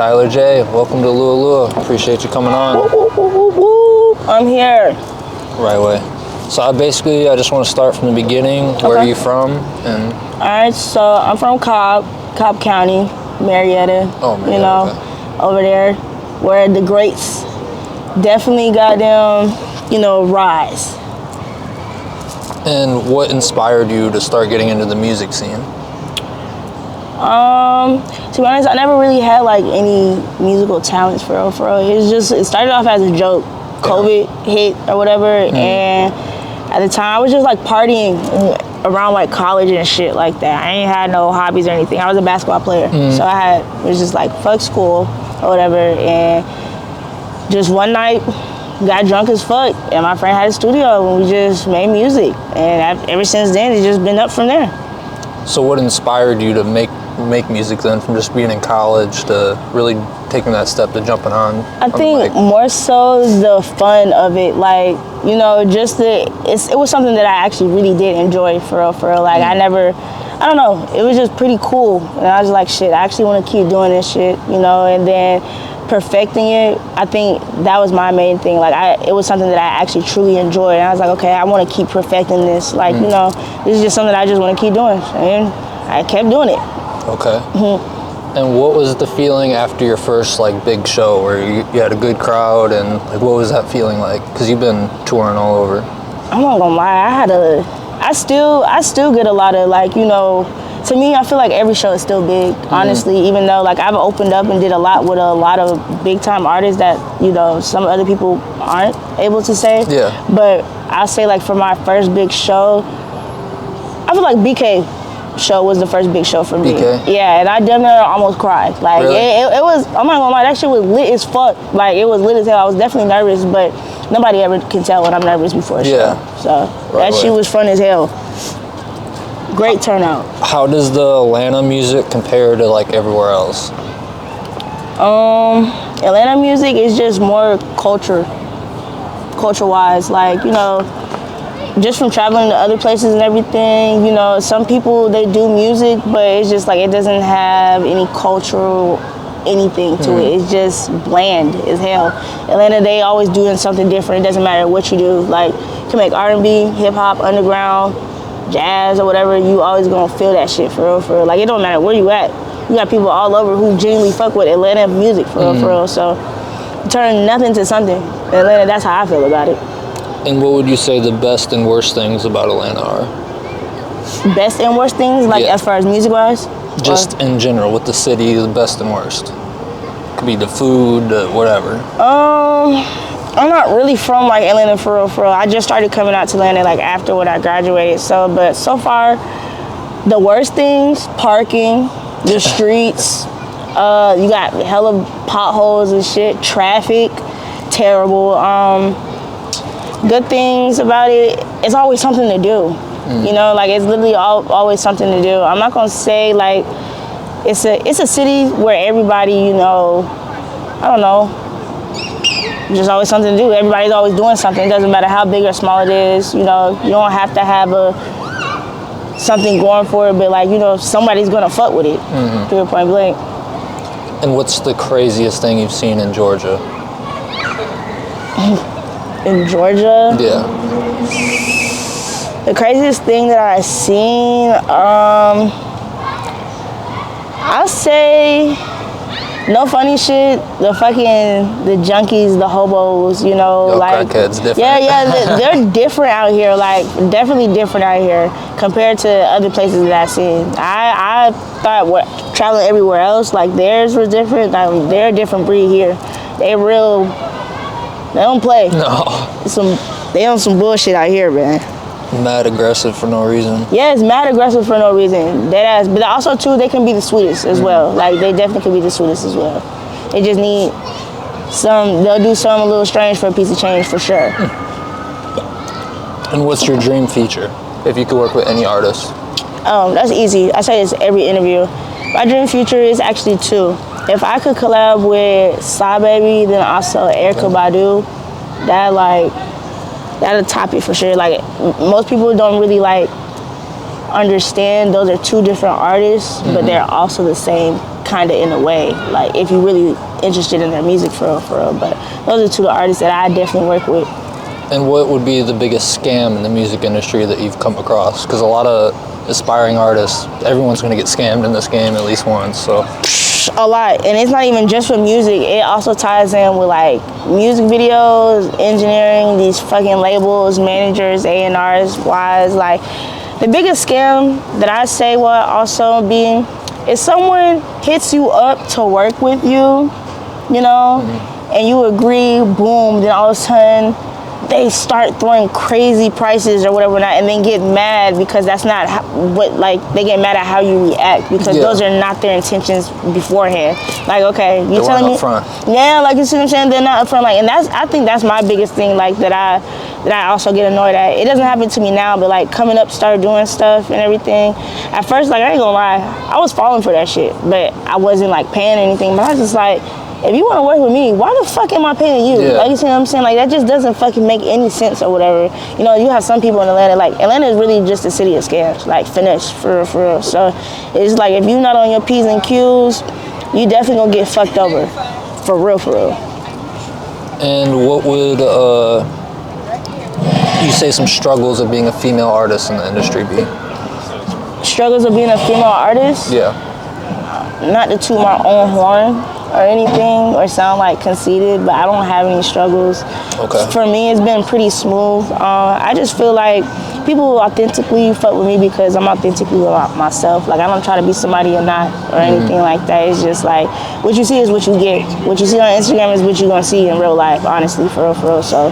Tyler J. Welcome to Lua Lua. Appreciate you coming on. I'm here. Right away. So I just want to start from the beginning. Okay. Where are you from? And all right, so I'm from Cobb County, Marietta. Oh, Marietta, you know, okay. Over there, where the greats definitely got them, rise. And what inspired you to start getting into the music scene? To be honest, I never really had like any musical talents for real. It started off as a joke. COVID hit or whatever, and at the time I was just like partying around like college and shit like that. I ain't had no hobbies or anything. I was a basketball player, so it was just like fuck school or whatever. And just one night, got drunk as fuck, and my friend had a studio, and we just made music. And ever since then, it's just been up from there. So what inspired you to make music then, from just being in college to really taking that step to jumping on? I think more so the fun of it, like, it was something that I actually really did enjoy for real. Like I don't know, it was just pretty cool. And I was like, shit, I actually want to keep doing this shit, and then perfecting it, I think that was my main thing. Like it was something that I actually truly enjoyed. And I was like, okay, I want to keep perfecting this. Like, this is just something I just want to keep doing. And I kept doing it. Okay. And what was the feeling after your first like big show where you had a good crowd, and like what was that feeling like? Because you've been touring all over. I'm not gonna lie, I still get a lot of like, to me, I feel like every show is still big, honestly, even though like I've opened up and did a lot with a lot of big time artists that, some other people aren't able to say. Yeah. But I'll say like for my first big show, I feel like BK show was the first big show for me. BK? Yeah, and I damn near almost cried. Like really? it was, I'm not gonna lie, that shit was lit as fuck. Like it was lit as hell. I was definitely nervous, but nobody ever can tell when I'm nervous before a show. So that shit was fun as hell. Great turnout. How does the Atlanta music compare to like everywhere else? Atlanta music is just more culture wise. Like, just from traveling to other places and everything, some people, they do music, but it's just like it doesn't have any cultural anything to it. It's just bland as hell. Atlanta, they always doing something different. It doesn't matter what you do. Like, you can make R&B, hip hop, underground, jazz or whatever, you always gonna feel that shit for real. Like, it don't matter where you at. You got people all over who genuinely fuck with Atlanta music for real. So turn nothing to something. In Atlanta, that's how I feel about it. And what would you say the best and worst things about Atlanta are? Best and worst things, like as far as music wise? Just in general, with the city, the best and worst. Could be the food, whatever. I'm not really from like Atlanta for real. I just started coming out to Atlanta like after when I graduated. But so far, the worst things, parking, the streets, you got hella potholes and shit, traffic, terrible. Good things about it, it's always something to do. Like it's literally always something to do. I'm not gonna say like it's a city where everybody, I don't know, just always something to do. Everybody's always doing something. It doesn't matter how big or small it is. You don't have to have something going for it, but like, somebody's gonna fuck with it. Period, point blank. And what's the craziest thing you've seen in Georgia? In Georgia? Yeah. The craziest thing that I've seen, I'll say no funny shit. The junkies, the hobos, like crackheads different. Yeah, they're different out here. Like definitely different out here compared to other places that I've seen. I thought traveling everywhere else, like theirs was different. Like, they're a different breed here. They don't play. No. They on some bullshit out here, man. Mad aggressive for no reason. Yeah, it's mad aggressive for no reason. Deadass. But also too, they can be the sweetest as well. Like they definitely can be the sweetest as well. They just need they'll do something a little strange for a piece of change for sure. And what's your dream feature if you could work with any artist? Oh, that's easy. I say this every interview. My dream feature is actually two. If I could collab with Sly Baby, then also Erykah Badu, that'll top it for sure. Like most people don't really like understand those are two different artists, but they're also the same kind of in a way, like if you're really interested in their music for real. But those are two artists that I definitely work with. And what would be the biggest scam in the music industry that you've come across? Because a lot of aspiring artists, everyone's going to get scammed in this game at least once, so. A lot, and it's not even just with music. It also ties in with like music videos, engineering, these fucking labels, managers, A&Rs, wise. Like the biggest scam that I say will also be if someone hits you up to work with you, you know, and you agree, boom, then all of a sudden they start throwing crazy prices or whatever not, and then get mad because that's not they get mad at how you react because those are not their intentions beforehand. Like, okay, you telling me, yeah, like you see what I'm saying? They're not upfront. Like, and I think that's my biggest thing. Like that I also get annoyed at. It doesn't happen to me now, but like coming up, started doing stuff and everything. At first, like I ain't gonna lie, I was falling for that shit, but I wasn't like paying anything. But I was just like, if you want to work with me, why the fuck am I paying you? Like, you see what I'm saying? Like, that just doesn't fucking make any sense or whatever. You know, you have some people in Atlanta, like, Atlanta is really just a city of scams, like, finesse, for real. So, it's like, if you're not on your P's and Q's, you definitely gonna get fucked over. For real. And what would, you say some struggles of being a female artist in the industry be? Struggles of being a female artist? Yeah. Not to toot my own horn or anything or sound like conceited, but I don't have any struggles. Okay. For me, it's been pretty smooth. I just feel like people authentically fuck with me because I'm authentically myself. Like, I don't try to be somebody or not or anything like that. It's just like, what you see is what you get. What you see on Instagram is what you're gonna see in real life, honestly, for real. So,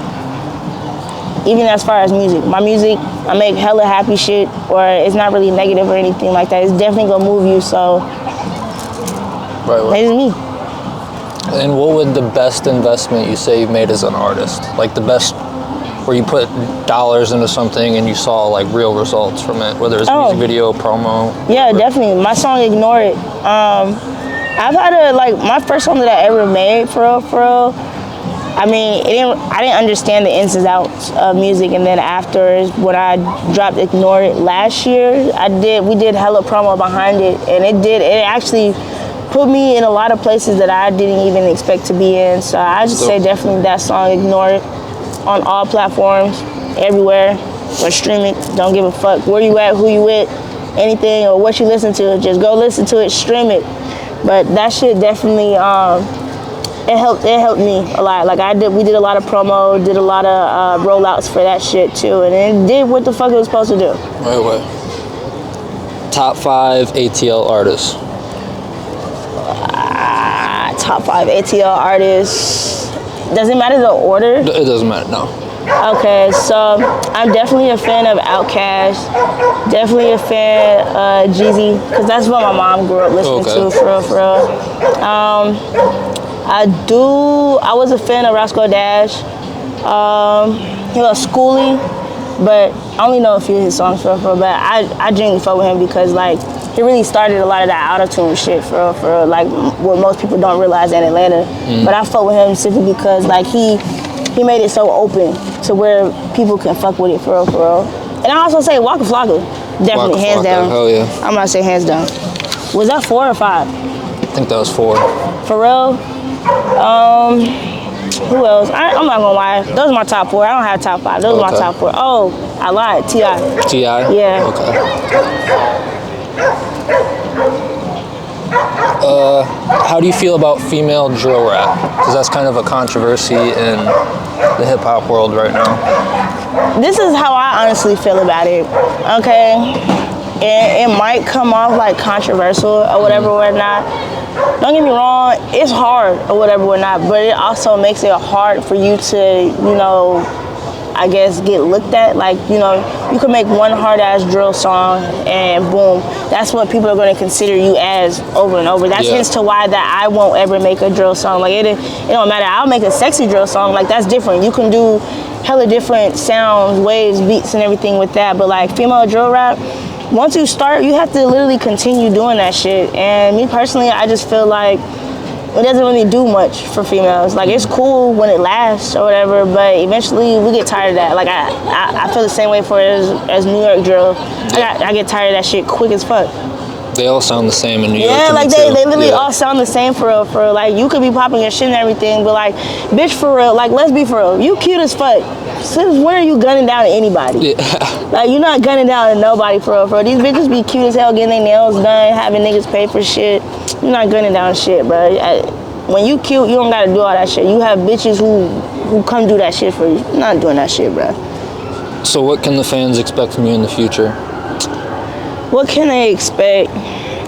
even as far as music, my music, I make hella happy shit, or it's not really negative or anything like that. It's definitely gonna move you, so right. It's me. And what would the best investment you say you've made as an artist? Like the best, where you put dollars into something and you saw like real results from it, whether it's music video, promo? Yeah, definitely. My song Ignore It. I've had my first song that I ever made, for real. I mean, I didn't understand the ins and outs of music, and then after when I dropped Ignore It last year, we did hella promo behind it, and it actually put me in a lot of places that I didn't even expect to be in. So I just say definitely that song, Ignore It, on all platforms, everywhere, or stream it. Don't give a fuck where you at, who you with, anything, or what you listen to. Just go listen to it, stream it. But that shit definitely, it helped me a lot. Like we did a lot of promo, did a lot of rollouts for that shit too, and it did what the fuck it was supposed to do. Right. Top 5 ATL artists. Top 5 ATL artists. Does it matter the order? It doesn't matter, no. Okay, so I'm definitely a fan of Outkast. Definitely a fan of Jeezy, because that's what my mom grew up listening to, for real. I was a fan of Roscoe Dash. He was Schoolie, but I only know a few of his songs, for real. But I genuinely fuck with him because, like, he really started a lot of that auto-tune shit, for real, like what most people don't realize in Atlanta. But I fuck with him simply because, like, he made it so open to where people can fuck with it, for real. And I also say Waka Flocka, definitely, hands down. Hell yeah. I'm gonna say hands down. Was that 4 or 5? I think that was 4. For real? Who else? I'm not gonna lie. Those are my top 4. I don't have top 5. Those are my top 4. Oh, I lied. T.I. T.I.? Yeah. Okay. How do you feel about female drill rap? Because that's kind of a controversy in the hip hop world right now. This is how I honestly feel about it. Okay, it might come off like controversial or whatever or not. Don't get me wrong, it's hard or whatever or not, but it also makes it hard for you to, I guess, get looked at. Like, you can make one hard-ass drill song and boom, that's what people are going to consider you as over and over. That's hence to why that I won't ever make a drill song. Like, it don't matter. I'll make a sexy drill song. Like, that's different. You can do hella different sounds, waves, beats, and everything with that. But, like, female drill rap, once you start, you have to literally continue doing that shit. And me personally, I just feel like it doesn't really do much for females. Like, it's cool when it lasts or whatever, but eventually we get tired of that. Like, I feel the same way for as New York drill. I get tired of that shit quick as fuck. They all sound the same in New York. Yeah, to me, like too. they literally all sound the same for real, for real. Like you could be popping your shit and everything, but like, bitch, for real, like let's be for real. You cute as fuck. Since when are you gunning down to anybody? Yeah. Like you're not gunning down to nobody for real, for real. These bitches be cute as hell, getting their nails done, having niggas pay for shit. You're not gunning down shit, bro. When you cute, you don't gotta do all that shit. You have bitches who come do that shit for you. You're not doing that shit, bro. So what can the fans expect from you in the future? What can they expect?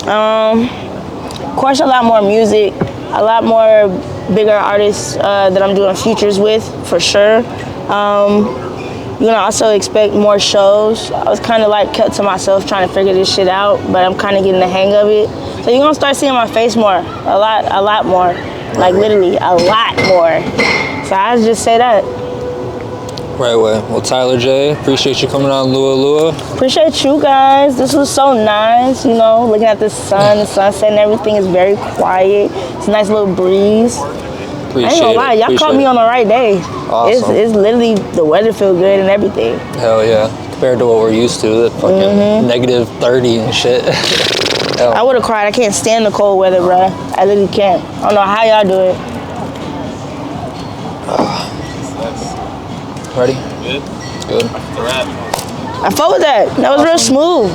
Of course, a lot more music, a lot more bigger artists that I'm doing features with, for sure. You're gonna also expect more shows. I was kind of like kept to myself trying to figure this shit out, but I'm kind of getting the hang of it. So you're gonna start seeing my face more, a lot more, like literally a lot more. So I just say that. Right way. Well, Tyler J, appreciate you coming on Lua Lua. Appreciate you guys. This was so nice, you know, looking at the sun, the sunset and everything is very quiet. It's a nice little breeze. I ain't gonna lie, y'all caught me on the right day. Awesome. It's literally, the weather feel good and everything. Hell yeah. Compared to what we're used to, that fucking negative 30 and shit. I would have cried. I can't stand the cold weather, bro. I literally can't. I don't know how y'all do it. Ready? Good. Good. It's a wrap. I fuck with that. That was real smooth.